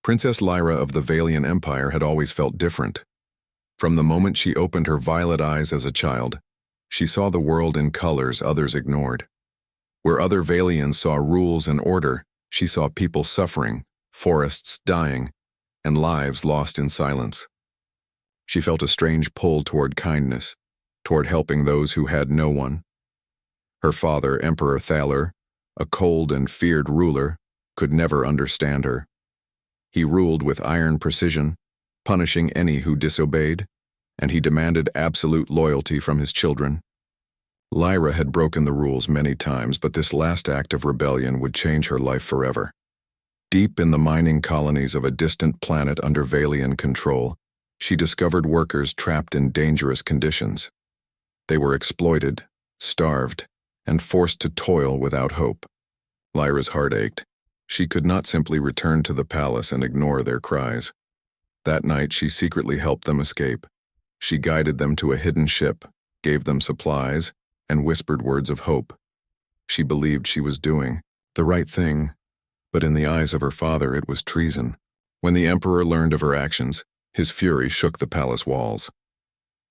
Princess Lyra of the Valian Empire had always felt different. From the moment she opened her violet eyes as a child, she saw the world in colors others ignored. Where other Valians saw rules and order, she saw people suffering, forests dying, and lives lost in silence. She felt a strange pull toward kindness, toward helping those who had no one. Her father, Emperor Thaler, a cold and feared ruler, could never understand her. He ruled with iron precision, punishing any who disobeyed, and he demanded absolute loyalty from his children. Lyra had broken the rules many times, but this last act of rebellion would change her life forever. Deep in the mining colonies of a distant planet under Valian control, she discovered workers trapped in dangerous conditions. They were exploited, starved, and forced to toil without hope. Lyra's heart ached. She could not simply return to the palace and ignore their cries. That night she secretly helped them escape. She guided them to a hidden ship, gave them supplies, and whispered words of hope. She believed she was doing the right thing, but in the eyes of her father it was treason. When the Emperor learned of her actions, his fury shook the palace walls.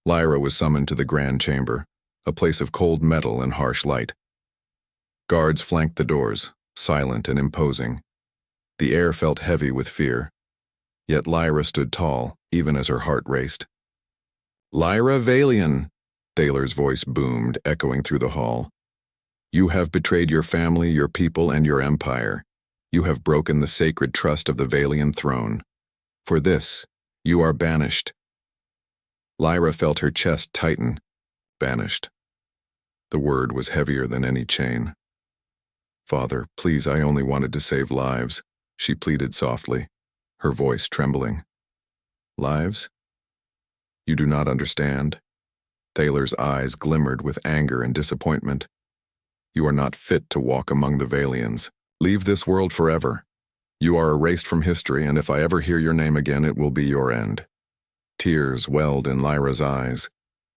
Lyra was summoned to the Grand Chamber, a place of cold metal and harsh light. Guards flanked the doors, silent and imposing. The air felt heavy with fear. Yet Lyra stood tall, even as her heart raced. "Lyra Valian," Thaler's voice boomed, echoing through the hall. "You have betrayed your family, your people, and your empire. You have broken the sacred trust of the Valian throne. For this, you are banished." Lyra felt her chest tighten. Banished. The word was heavier than any chain. "Father, please, I only wanted to save lives," she pleaded softly, her voice trembling. "Lives? You do not understand." Thaler's eyes glimmered with anger and disappointment. "You are not fit to walk among the Valians. Leave this world forever. You are erased from history, and if I ever hear your name again, it will be your end." Tears welled in Lyra's eyes,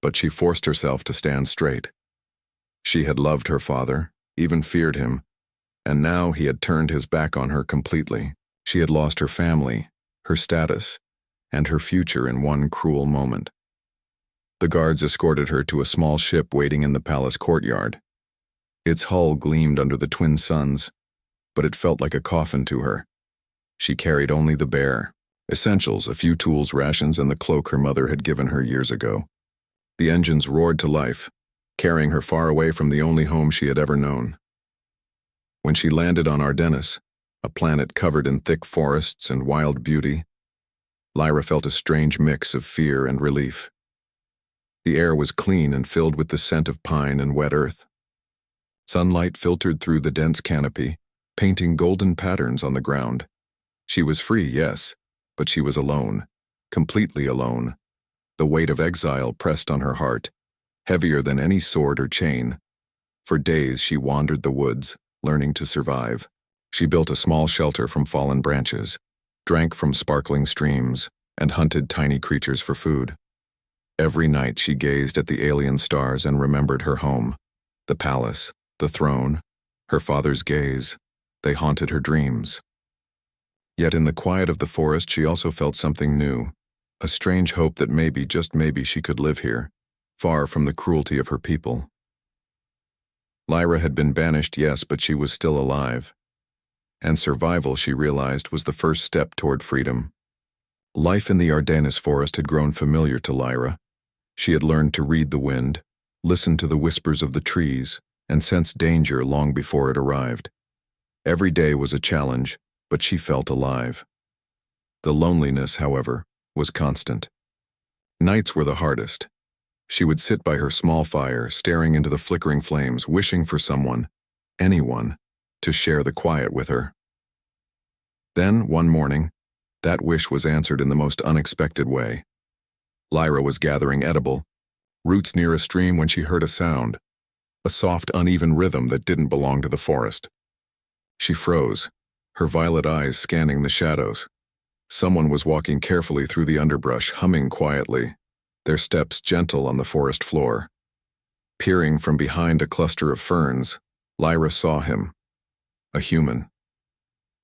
but she forced herself to stand straight. She had loved her father, even feared him, and now he had turned his back on her completely. She had lost her family, her status, and her future in one cruel moment. The guards escorted her to a small ship waiting in the palace courtyard. Its hull gleamed under the twin suns, but it felt like a coffin to her. She carried only the bare essentials, a few tools, rations, and the cloak her mother had given her years ago. The engines roared to life, carrying her far away from the only home she had ever known. When she landed on Ardennis, a planet covered in thick forests and wild beauty, Lyra felt a strange mix of fear and relief. The air was clean and filled with the scent of pine and wet earth. Sunlight filtered through the dense canopy, painting golden patterns on the ground. She was free, yes, but she was alone, completely alone. The weight of exile pressed on her heart, heavier than any sword or chain. For days she wandered the woods, learning to survive. She built a small shelter from fallen branches, drank from sparkling streams, and hunted tiny creatures for food. Every night she gazed at the alien stars and remembered her home, the palace, the throne, her father's gaze. They haunted her dreams. Yet in the quiet of the forest she also felt something new, a strange hope that maybe, just maybe, she could live here, far from the cruelty of her people. Lyra had been banished, yes, but she was still alive. And survival, she realized, was the first step toward freedom. Life in the Ardennis forest had grown familiar to Lyra. She had learned to read the wind, listen to the whispers of the trees, and sense danger long before it arrived. Every day was a challenge, but she felt alive. The loneliness, however, was constant. Nights were the hardest. She would sit by her small fire, staring into the flickering flames, wishing for someone, anyone, to share the quiet with her. Then, one morning, that wish was answered in the most unexpected way. Lyra was gathering edible roots near a stream when she heard a sound, a soft, uneven rhythm that didn't belong to the forest. She froze, her violet eyes scanning the shadows. Someone was walking carefully through the underbrush, humming quietly, their steps gentle on the forest floor. Peering from behind a cluster of ferns, Lyra saw him, a human.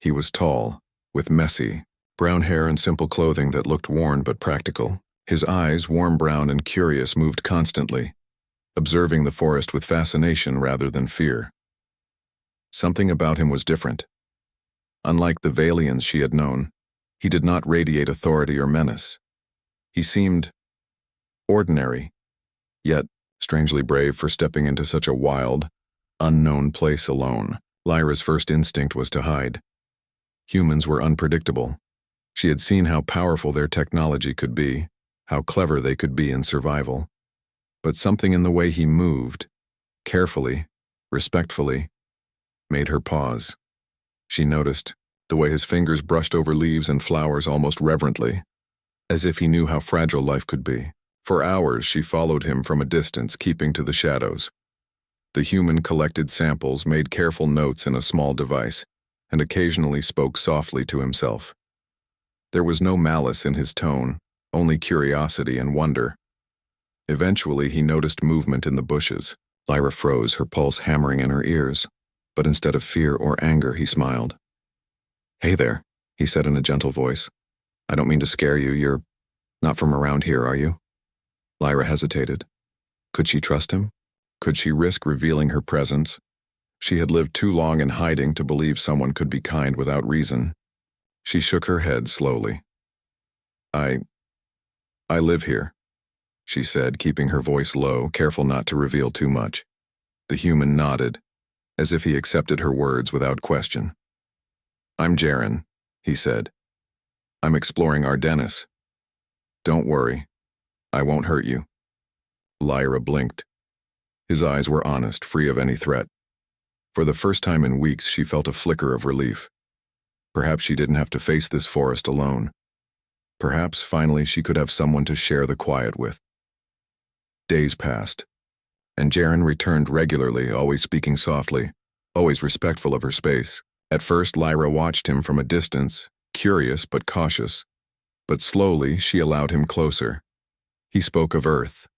He was tall, with messy, brown hair and simple clothing that looked worn but practical. His eyes, warm brown and curious, moved constantly, observing the forest with fascination rather than fear. Something about him was different. Unlike the Valians she had known, he did not radiate authority or menace. He seemed ordinary, yet strangely brave for stepping into such a wild, unknown place alone. Lyra's first instinct was to hide. Humans were unpredictable. She had seen how powerful their technology could be, how clever they could be in survival. But something in the way he moved, carefully, respectfully, made her pause. She noticed the way his fingers brushed over leaves and flowers almost reverently, as if he knew how fragile life could be. For hours she followed him from a distance, keeping to the shadows. The human collected samples, made careful notes in a small device, and occasionally spoke softly to himself. There was no malice in his tone, only curiosity and wonder. Eventually he noticed movement in the bushes. Lyra froze, her pulse hammering in her ears, but instead of fear or anger he smiled. "Hey there," he said in a gentle voice. "I don't mean to scare you, you're not from around here, are you?" Lyra hesitated. Could she trust him? Could she risk revealing her presence? She had lived too long in hiding to believe someone could be kind without reason. She shook her head slowly. I live here," she said, keeping her voice low, careful not to reveal too much. The human nodded, as if he accepted her words without question. "I'm Jaren," he said. "I'm exploring Ardennis. Don't worry, I won't hurt you." Lyra blinked. His eyes were honest, free of any threat. For the first time in weeks, she felt a flicker of relief. Perhaps she didn't have to face this forest alone. Perhaps, finally, she could have someone to share the quiet with. Days passed, and Jaren returned regularly, always speaking softly, always respectful of her space. At first, Lyra watched him from a distance, curious but cautious. But slowly, she allowed him closer. He spoke of Earth,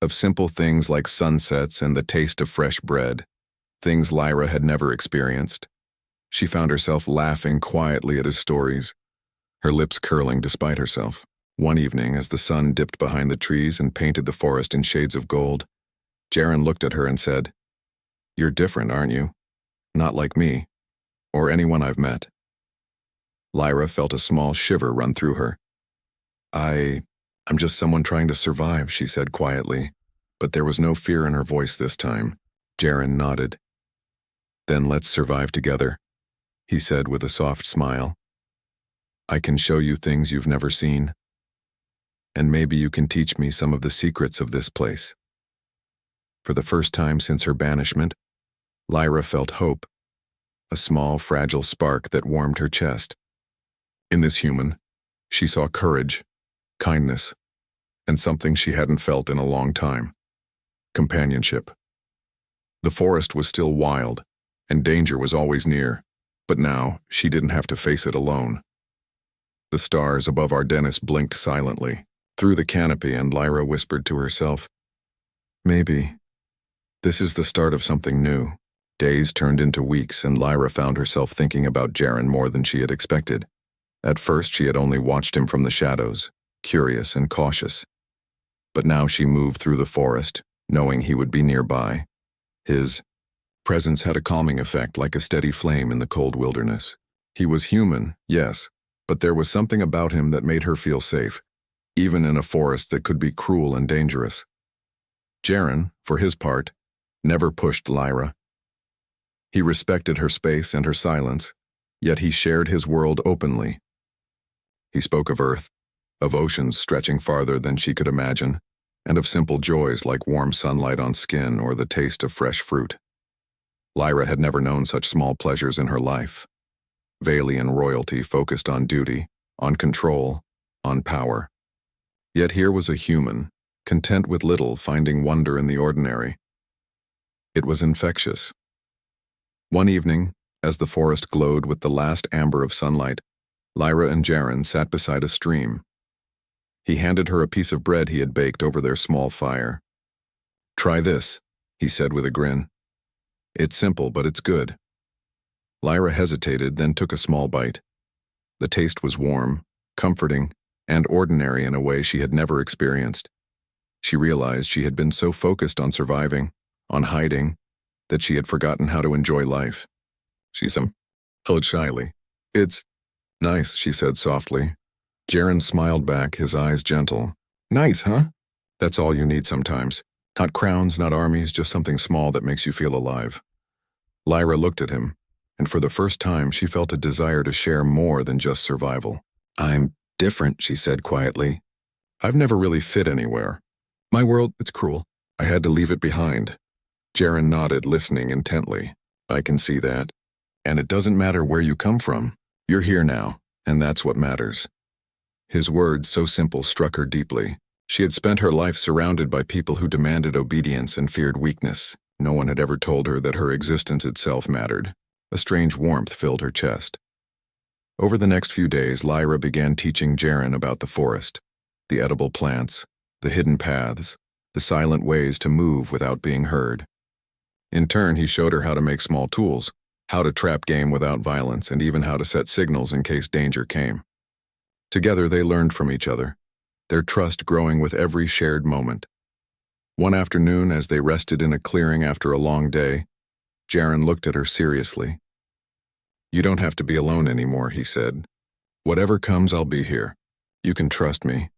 of simple things like sunsets and the taste of fresh bread, things Lyra had never experienced. She found herself laughing quietly at his stories, her lips curling despite herself. One evening, as the sun dipped behind the trees and painted the forest in shades of gold, Jaren looked at her and said, "You're different, aren't you? Not like me, or anyone I've met." Lyra felt a small shiver run through her. I'm just someone trying to survive," she said quietly, but there was no fear in her voice this time. Jaren nodded. "Then let's survive together," he said with a soft smile. "I can show you things you've never seen, and maybe you can teach me some of the secrets of this place." For the first time since her banishment, Lyra felt hope, a small, fragile spark that warmed her chest. In this human, she saw courage, kindness, and something she hadn't felt in a long time: companionship. The forest was still wild, and danger was always near, but now she didn't have to face it alone. The stars above Ardennis blinked silently through the canopy, and Lyra whispered to herself, "Maybe this is the start of something new." Days turned into weeks, and Lyra found herself thinking about Jaren more than she had expected. At first, she had only watched him from the shadows, curious and cautious. But now she moved through the forest, knowing he would be nearby. His presence had a calming effect, like a steady flame in the cold wilderness. He was human, yes, but there was something about him that made her feel safe, even in a forest that could be cruel and dangerous. Jaren, for his part, never pushed Lyra. He respected her space and her silence, yet he shared his world openly. He spoke of Earth, of oceans stretching farther than she could imagine, and of simple joys like warm sunlight on skin or the taste of fresh fruit. Lyra had never known such small pleasures in her life. Valian royalty focused on duty, on control, on power. Yet here was a human, content with little, finding wonder in the ordinary. It was infectious. One evening, as the forest glowed with the last amber of sunlight, Lyra and Jaren sat beside a stream. He handed her a piece of bread he had baked over their small fire. "Try this," he said with a grin. "It's simple, but it's good." Lyra hesitated, then took a small bite. The taste was warm, comforting, and ordinary in a way she had never experienced. She realized she had been so focused on surviving, on hiding, that she had forgotten how to enjoy life. She smiled shyly. "It's nice," she said softly. Jaren smiled back, his eyes gentle. "Nice, huh? That's all you need sometimes. Not crowns, not armies, just something small that makes you feel alive." Lyra looked at him, and for the first time she felt a desire to share more than just survival. "I'm different," she said quietly. "I've never really fit anywhere. My world, it's cruel. I had to leave it behind." Jaren nodded, listening intently. "I can see that. And it doesn't matter where you come from. You're here now, and that's what matters." His words, so simple, struck her deeply. She had spent her life surrounded by people who demanded obedience and feared weakness. No one had ever told her that her existence itself mattered. A strange warmth filled her chest. Over the next few days, Lyra began teaching Jaren about the forest, the edible plants, the hidden paths, the silent ways to move without being heard. In turn, he showed her how to make small tools, how to trap game without violence, and even how to set signals in case danger came. Together, they learned from each other, their trust growing with every shared moment. One afternoon, as they rested in a clearing after a long day, Jaren looked at her seriously. "You don't have to be alone anymore," he said. "Whatever comes, I'll be here. You can trust me."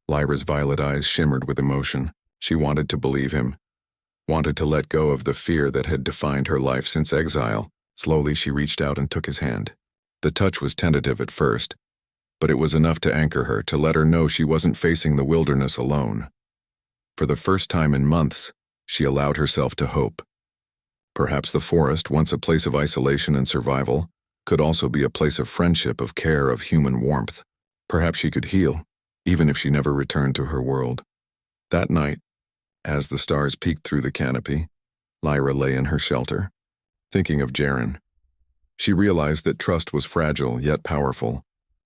Lyra's violet eyes shimmered with emotion. She wanted to believe him, wanted to let go of the fear that had defined her life since exile. Slowly, she reached out and took his hand. The touch was tentative at first, but it was enough to anchor her, to let her know she wasn't facing the wilderness alone. For the first time in months, she allowed herself to hope. Perhaps the forest, once a place of isolation and survival, could also be a place of friendship, of care, of human warmth. Perhaps she could heal, even if she never returned to her world. That night, as the stars peeked through the canopy, Lyra lay in her shelter, thinking of Jaren. She realized that trust was fragile yet powerful,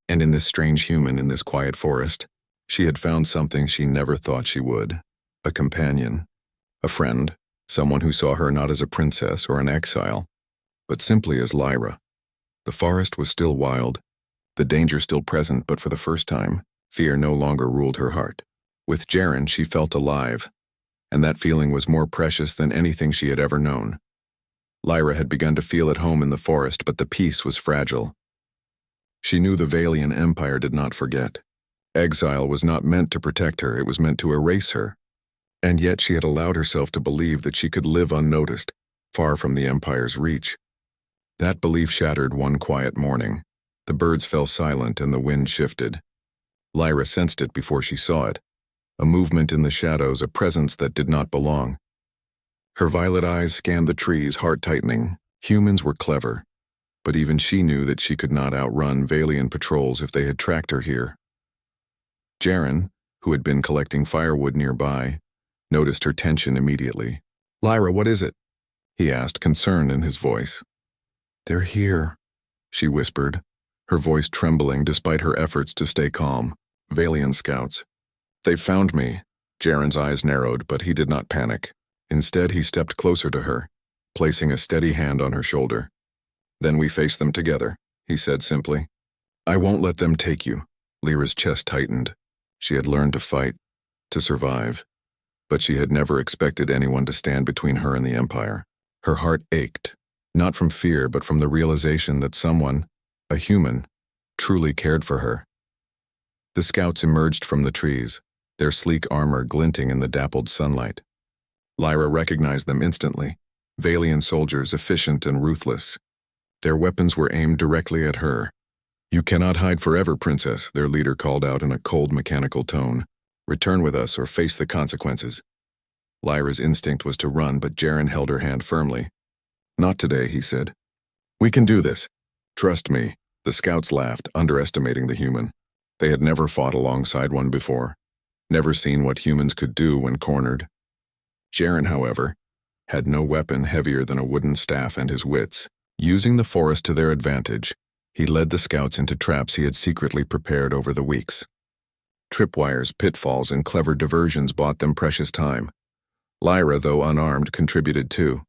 and in this strange human in this quiet forest, she had found something she never thought she would: a companion, a friend, someone who saw her not as a princess or an exile, but simply as Lyra. The forest was still wild, the danger still present, but for the first time, fear no longer ruled her heart. With Jaren, she felt alive, and that feeling was more precious than anything she had ever known. Lyra had begun to feel at home in the forest, but the peace was fragile. She knew the Valian Empire did not forget. Exile was not meant to protect her, it was meant to erase her. And yet she had allowed herself to believe that she could live unnoticed, far from the Empire's reach. That belief shattered one quiet morning. The birds fell silent and the wind shifted. Lyra sensed it before she saw it. A movement in the shadows, a presence that did not belong. Her violet eyes scanned the trees, heart tightening. Humans were clever, but even she knew that she could not outrun Valian patrols if they had tracked her here. Jaren, who had been collecting firewood nearby, noticed her tension immediately. "Lyra, what is it?" he asked, concern in his voice. "They're here," she whispered, her voice trembling despite her efforts to stay calm. "Valian scouts. They found me." Jaren's eyes narrowed, but he did not panic. Instead, he stepped closer to her, placing a steady hand on her shoulder. "Then we face them together," he said simply. "I won't let them take you." Lyra's chest tightened. She had learned to fight, to survive, but she had never expected anyone to stand between her and the Empire. Her heart ached, not from fear, but from the realization that someone, a human, truly cared for her. The scouts emerged from the trees, their sleek armor glinting in the dappled sunlight. Lyra recognized them instantly, Valian soldiers, efficient and ruthless. Their weapons were aimed directly at her. "You cannot hide forever, princess," their leader called out in a cold, mechanical tone. "Return with us or face the consequences." Lyra's instinct was to run, but Jaren held her hand firmly. "Not today," he said. "We can do this. Trust me." The scouts laughed, underestimating the human. They had never fought alongside one before, never seen what humans could do when cornered. Jaren, however, had no weapon heavier than a wooden staff and his wits. Using the forest to their advantage, he led the scouts into traps he had secretly prepared over the weeks. Tripwires, pitfalls, and clever diversions bought them precious time. Lyra, though unarmed, contributed too.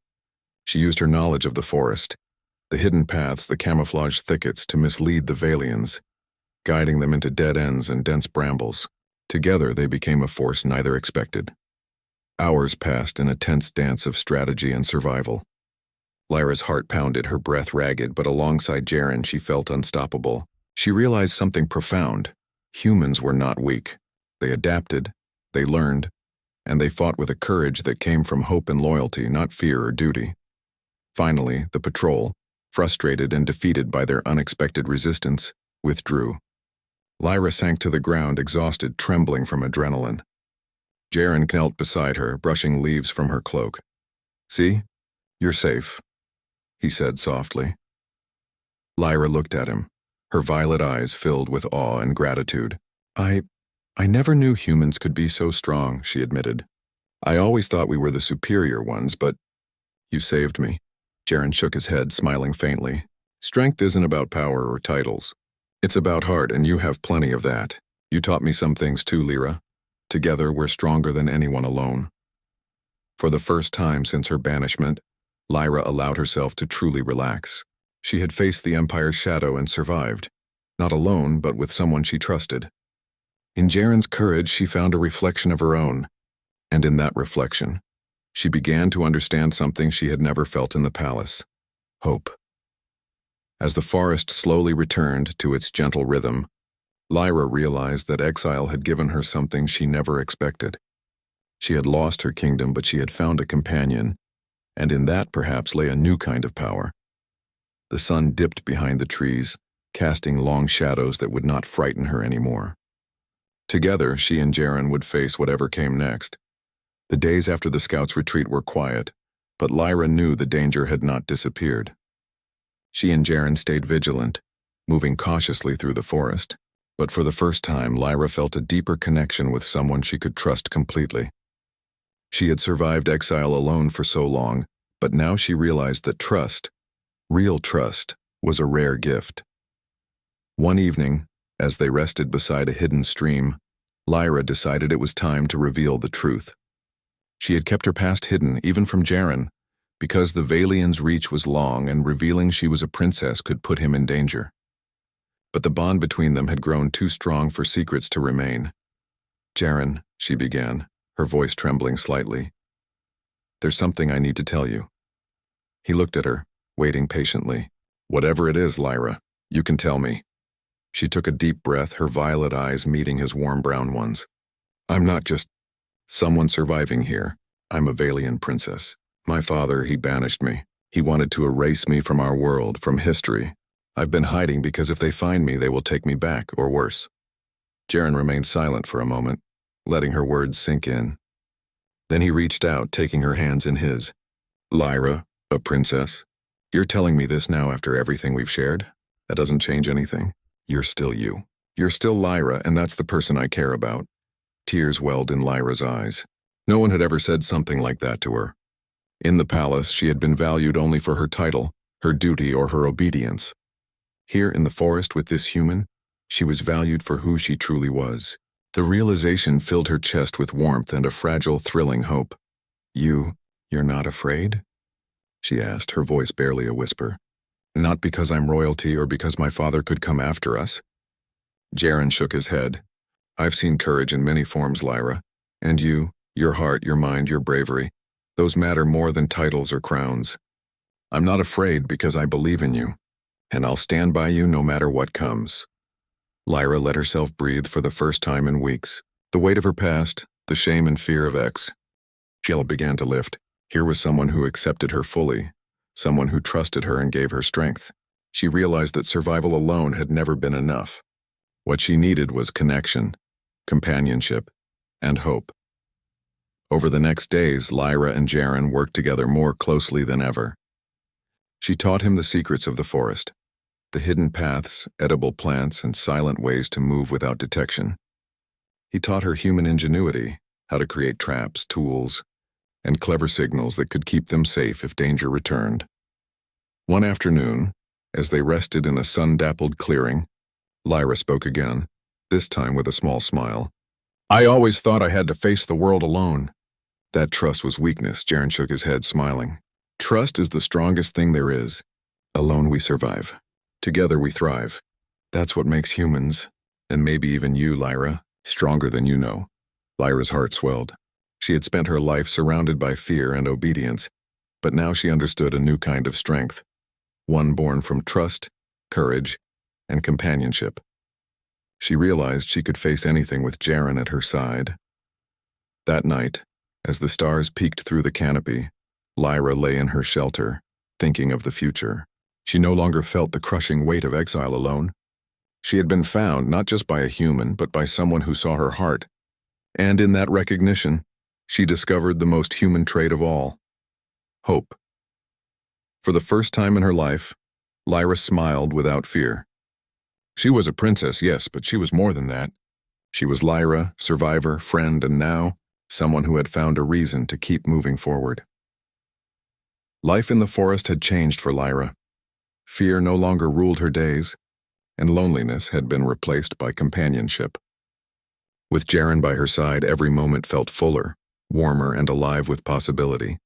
She used her knowledge of the forest, the hidden paths, the camouflaged thickets, to mislead the Valians. guiding them into dead ends and dense brambles. Together, they became a force neither expected. Hours passed in a tense dance of strategy and survival. Lyra's heart pounded, her breath ragged, but alongside Jaren, she felt unstoppable. She realized something profound. Humans were not weak. They adapted, they learned, and they fought with a courage that came from hope and loyalty, not fear or duty. Finally, the patrol, frustrated and defeated by their unexpected resistance, withdrew. Lyra sank to the ground, exhausted, trembling from adrenaline. Jaren knelt beside her, brushing leaves from her cloak. "See? You're safe," he said softly. Lyra looked at him, her violet eyes filled with awe and gratitude. I never knew humans could be so strong," she admitted. "I always thought we were the superior ones, but you saved me." Jaren shook his head, smiling faintly. "Strength isn't about power or titles. It's about heart, and you have plenty of that. You taught me some things too, Lyra. Together, we're stronger than anyone alone." For the first time since her banishment, Lyra allowed herself to truly relax. She had faced the Empire's shadow and survived, not alone, but with someone she trusted. In Jaren's courage, she found a reflection of her own, and in that reflection, she began to understand something she had never felt in the palace: hope. As the forest slowly returned to its gentle rhythm, Lyra realized that exile had given her something she never expected. She had lost her kingdom, but she had found a companion, and in that perhaps lay a new kind of power. The sun dipped behind the trees, casting long shadows that would not frighten her anymore. Together, she and Jaren would face whatever came next. The days after the scouts' retreat were quiet, but Lyra knew the danger had not disappeared. She and Jaren stayed vigilant, moving cautiously through the forest, but for the first time, Lyra felt a deeper connection with someone she could trust completely. She had survived exile alone for so long, but now she realized that trust, real trust, was a rare gift. One evening, as they rested beside a hidden stream, Lyra decided it was time to reveal the truth. She had kept her past hidden, even from Jaren, because the Valian's reach was long and revealing she was a princess could put him in danger. But the bond between them had grown too strong for secrets to remain. "Jaren," she began, her voice trembling slightly, "there's something I need to tell you." He looked at her, waiting patiently. "Whatever it is, Lyra, you can tell me." She took a deep breath, her violet eyes meeting his warm brown ones. "I'm not just someone surviving here. I'm a Valian princess. My father, he banished me. He wanted to erase me from our world, from history. I've been hiding because if they find me, they will take me back, or worse." Jaren remained silent for a moment, letting her words sink in. Then he reached out, taking her hands in his. "Lyra, a princess? You're telling me this now after everything we've shared? That doesn't change anything. You're still you. You're still Lyra, and that's the person I care about." Tears welled in Lyra's eyes. No one had ever said something like that to her. In the palace, she had been valued only for her title, her duty, or her obedience. Here in the forest with this human, she was valued for who she truly was. The realization filled her chest with warmth and a fragile, thrilling hope. You're not afraid?" she asked, her voice barely a whisper. "Not because I'm royalty or because my father could come after us?" Jaren shook his head. "I've seen courage in many forms, Lyra. And you, your heart, your mind, your bravery, those matter more than titles or crowns. I'm not afraid because I believe in you, and I'll stand by you no matter what comes." Lyra let herself breathe for the first time in weeks. The weight of her past, the shame and fear of Shell began to lift. Here was someone who accepted her fully, someone who trusted her and gave her strength. She realized that survival alone had never been enough. What she needed was connection, companionship, and hope. Over the next days, Lyra and Jaren worked together more closely than ever. She taught him the secrets of the forest, the hidden paths, edible plants, and silent ways to move without detection. He taught her human ingenuity, how to create traps, tools, and clever signals that could keep them safe if danger returned. One afternoon, as they rested in a sun-dappled clearing, Lyra spoke again, this time with a small smile. "I always thought I had to face the world alone." That trust was weakness, Jaren shook his head, smiling. "Trust is the strongest thing there is. Alone we survive. Together we thrive. That's what makes humans And maybe even you, Lyra, stronger than you know. Lyra's heart swelled. She had spent her life surrounded by fear and obedience, but now she understood a new kind of strength, one born from trust, courage, and companionship. She realized she could face anything with Jaren at her side. That night, as the stars peeked through the canopy, Lyra lay in her shelter, thinking of the future. She no longer felt the crushing weight of exile alone. She had been found not just by a human, but by someone who saw her heart. And in that recognition, she discovered the most human trait of all: hope. For the first time in her life, Lyra smiled without fear. She was a princess, yes, but she was more than that. She was Lyra, survivor, friend, and now, someone who had found a reason to keep moving forward. Life in the forest had changed for Lyra. Fear no longer ruled her days, and loneliness had been replaced by companionship. With Jaren by her side, every moment felt fuller, warmer, and alive with possibility.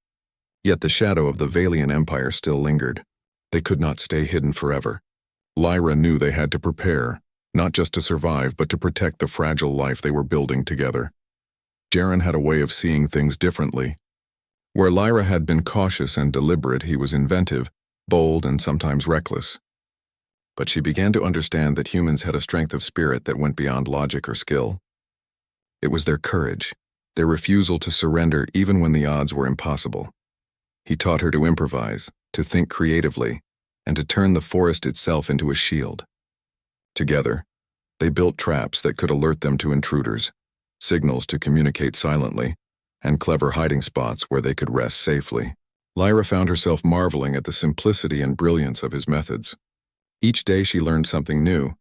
Yet the shadow of the Valian Empire still lingered. They could not stay hidden forever. Lyra knew they had to prepare, not just to survive, but to protect the fragile life they were building together. Jaren had a way of seeing things differently. Where Lyra had been cautious and deliberate, he was inventive, bold, and sometimes reckless. But she began to understand that humans had a strength of spirit that went beyond logic or skill. It was their courage, their refusal to surrender even when the odds were impossible. He taught her to improvise, to think creatively, and to turn the forest itself into a shield. Together, they built traps that could alert them to intruders, signals to communicate silently, and clever hiding spots where they could rest safely. Lyra found herself marveling at the simplicity and brilliance of his methods. Each day she learned something new,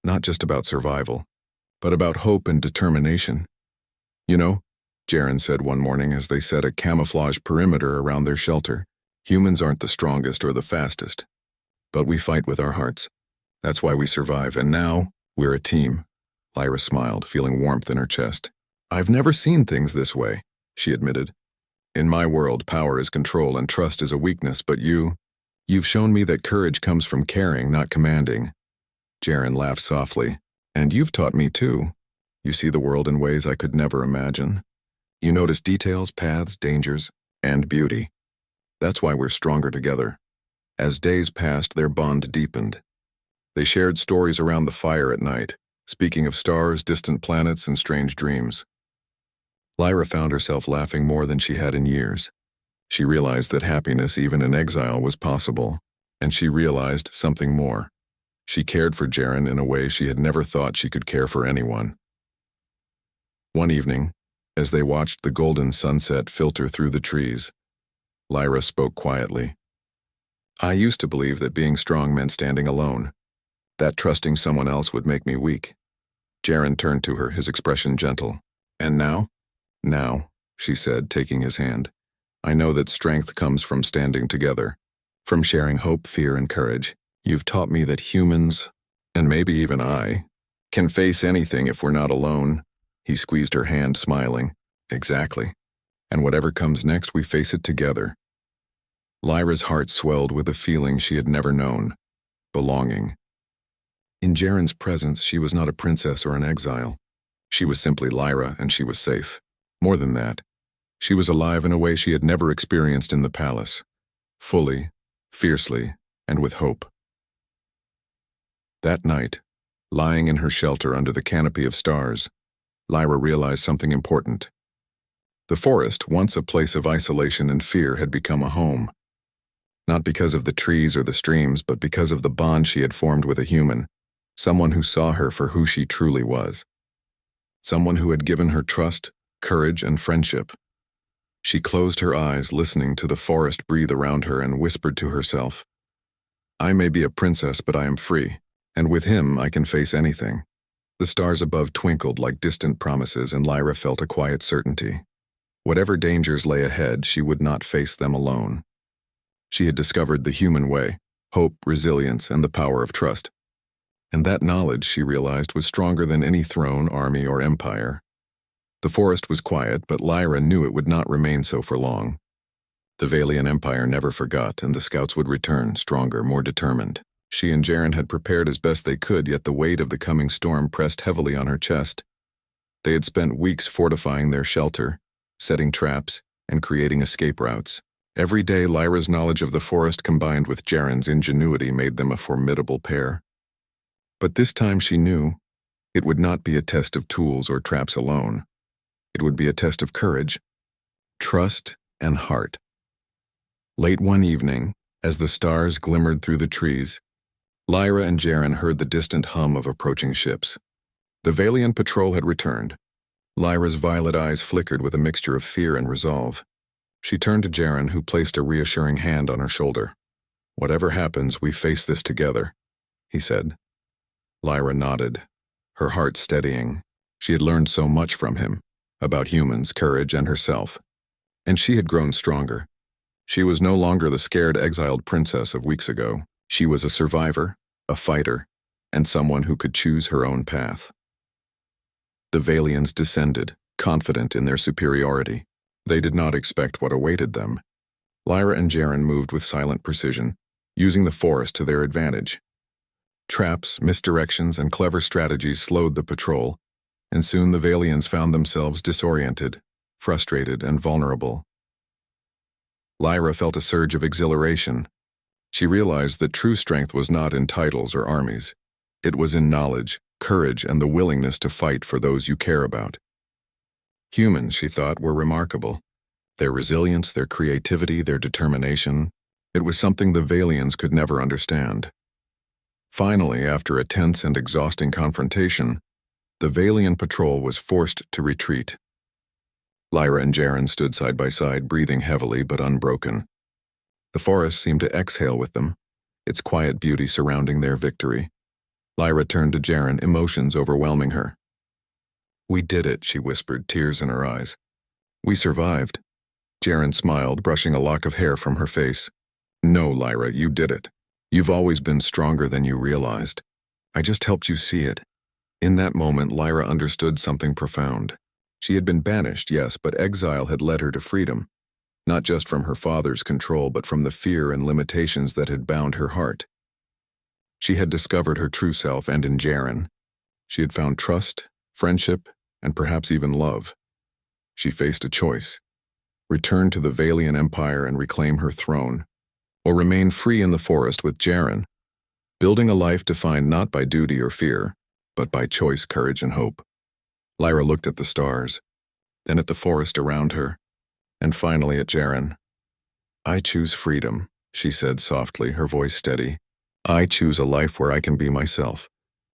not just about survival, but about hope and determination. You know, Jaren said one morning as they set a camouflage perimeter around their shelter, humans aren't the strongest or the fastest, but we fight with our hearts. That's why we survive, and now we're a team. Lyra smiled, feeling warmth in her chest. I've never seen things this way, she admitted. In my world, power is control and trust is a weakness, but you've shown me that courage comes from caring, not commanding. Jaren laughed softly. And you've taught me too. You see the world in ways I could never imagine. You notice details, paths, dangers, and beauty. That's why we're stronger together. As days passed, their bond deepened. They shared stories around the fire at night, speaking of stars, distant planets, and strange dreams. Lyra found herself laughing more than she had in years. She realized that happiness, even in exile, was possible, and she realized something more. She cared for Jaren in a way she had never thought she could care for anyone. One evening, as they watched the golden sunset filter through the trees, Lyra spoke quietly. I used to believe that being strong meant standing alone, that trusting someone else would make me weak. Jaren turned to her, his expression gentle. And now? Now, she said, taking his hand. I know that strength comes from standing together, from sharing hope, fear, and courage. You've taught me that humans, and maybe even I, can face anything if we're not alone. He squeezed her hand, smiling. Exactly. And whatever comes next, we face it together. Lyra's heart swelled with a feeling she had never known. Belonging. In Jaren's presence, she was not a princess or an exile. She was simply Lyra, and she was safe. More than that, she was alive in a way she had never experienced in the palace. Fully, fiercely, and with hope. That night, lying in her shelter under the canopy of stars, Lyra realized something important. The forest, once a place of isolation and fear, had become a home. Not because of the trees or the streams, but because of the bond she had formed with a human, someone who saw her for who she truly was. Someone who had given her trust, courage, and friendship. She closed her eyes, listening to the forest breathe around her, and whispered to herself, I may be a princess, but I am free, and with him I can face anything. The stars above twinkled like distant promises, and Lyra felt a quiet certainty. Whatever dangers lay ahead, she would not face them alone. She had discovered the human way, hope, resilience, and the power of trust. And that knowledge, she realized, was stronger than any throne, army, or empire. The forest was quiet, but Lyra knew it would not remain so for long. The Valian Empire never forgot, and the scouts would return, stronger, more determined. She and Jaren had prepared as best they could, yet the weight of the coming storm pressed heavily on her chest. They had spent weeks fortifying their shelter, setting traps, and creating escape routes. Every day, Lyra's knowledge of the forest combined with Jaren's ingenuity made them a formidable pair. But this time she knew it would not be a test of tools or traps alone. It would be a test of courage, trust, and heart. Late one evening, as the stars glimmered through the trees, Lyra and Jaren heard the distant hum of approaching ships. The Valian patrol had returned. Lyra's violet eyes flickered with a mixture of fear and resolve. She turned to Jaren, who placed a reassuring hand on her shoulder. "Whatever happens, we face this together," he said. Lyra nodded, her heart steadying. She had learned so much from him, about humans, courage, and herself. And she had grown stronger. She was no longer the scared, exiled princess of weeks ago. She was a survivor, a fighter, and someone who could choose her own path. The Valians descended, confident in their superiority. They did not expect what awaited them. Lyra and Jaren moved with silent precision, using the forest to their advantage. Traps, misdirections, and clever strategies slowed the patrol, and soon the Valians found themselves disoriented, frustrated, and vulnerable. Lyra felt a surge of exhilaration. She realized that true strength was not in titles or armies. It was in knowledge, courage, and the willingness to fight for those you care about. Humans, she thought, were remarkable. Their resilience, their creativity, their determination. It was something the Valians could never understand. Finally, after a tense and exhausting confrontation, the Valian patrol was forced to retreat. Lyra and Jaren stood side by side, breathing heavily but unbroken. The forest seemed to exhale with them, its quiet beauty surrounding their victory. Lyra turned to Jaren, emotions overwhelming her. "We did it," she whispered, tears in her eyes. "We survived." Jaren smiled, brushing a lock of hair from her face. "No, Lyra, you did it. You've always been stronger than you realized. I just helped you see it." In that moment, Lyra understood something profound. She had been banished, yes, but exile had led her to freedom, not just from her father's control, but from the fear and limitations that had bound her heart. She had discovered her true self, and in Jaren, she had found trust, friendship, and perhaps even love. She faced a choice: return to the Valian Empire and reclaim her throne, or remain free in the forest with Jaren, building a life defined not by duty or fear, but by choice, courage, and hope. Lyra looked at the stars, then at the forest around her, and finally at Jaren. "I choose freedom," she said softly, her voice steady. "I choose a life where I can be myself,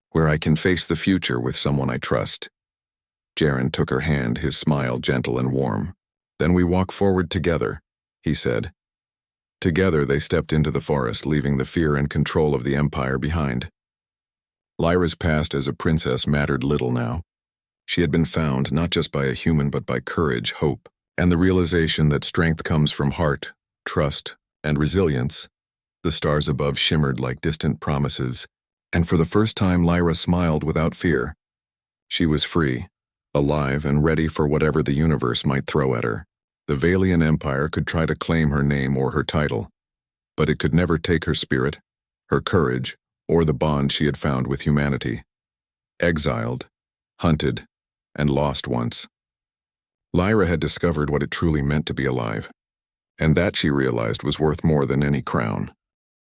where I can face the future with someone I trust." Jaren took her hand, his smile gentle and warm. "Then we walk forward together," he said. Together they stepped into the forest, leaving the fear and control of the Empire behind. Lyra's past as a princess mattered little now. She had been found not just by a human but by courage, hope, and the realization that strength comes from heart, trust, and resilience. The stars above shimmered like distant promises, and for the first time Lyra smiled without fear. She was free, alive, and ready for whatever the universe might throw at her. The Valian Empire could try to claim her name or her title, but it could never take her spirit, her courage, or the bond she had found with humanity. Exiled, hunted, and lost once, Lyra had discovered what it truly meant to be alive, and that, she realized, was worth more than any crown.